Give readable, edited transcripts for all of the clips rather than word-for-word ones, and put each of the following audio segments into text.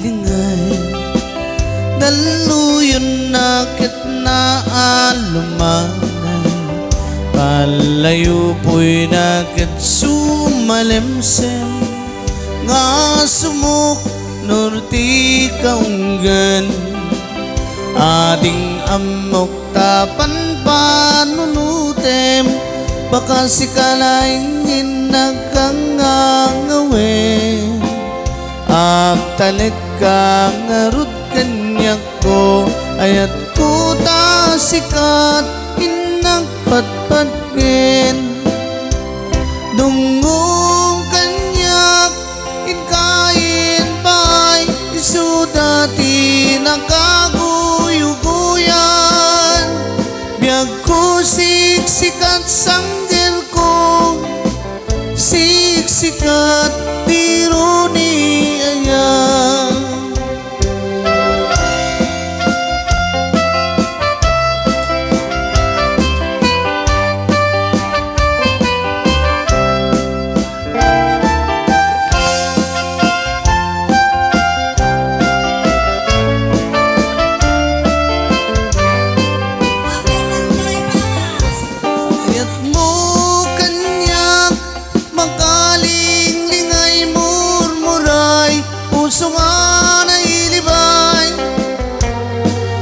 lingay daluyon na kitna alumanay palayo po'y nakit sumalimsim nga sumuk nurti kaunggan ading amok tapan panunutem baka si kalaingin nagkangangawin agtalik ka ngarut kanyak ko ayat ko ta sikat inagpatpatkin dungong kanyak inkain bay isu dati nakaguyuguyan biag ko siksikat sanggel ko siksikat tiro ni ayang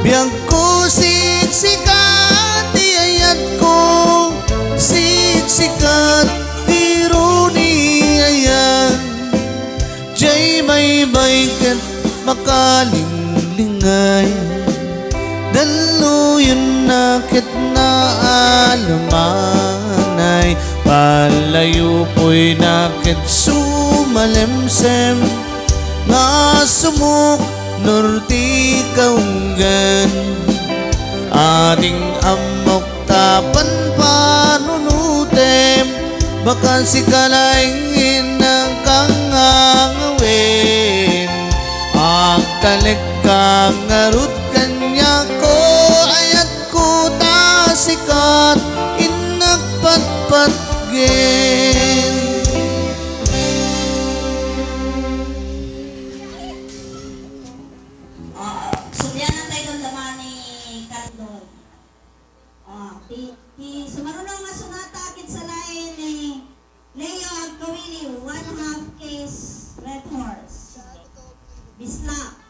biang ko siksikat iayat ko siksikat tiro ni ayan jay may baykat makalinglingay daluyon na kitna alumanay palayo po'y nakit sumalimsim nga sumuk nurti kaunggan ading amok tapan panunutem baka si kalaingin ng kangangawin agtalik ka ngarut kanya ko ayat ko ta sikat inagpatpatgin sumarunong nga sumatakit sa lain ni Leo Agkawili, 1/2 case Red Horse. Bislak.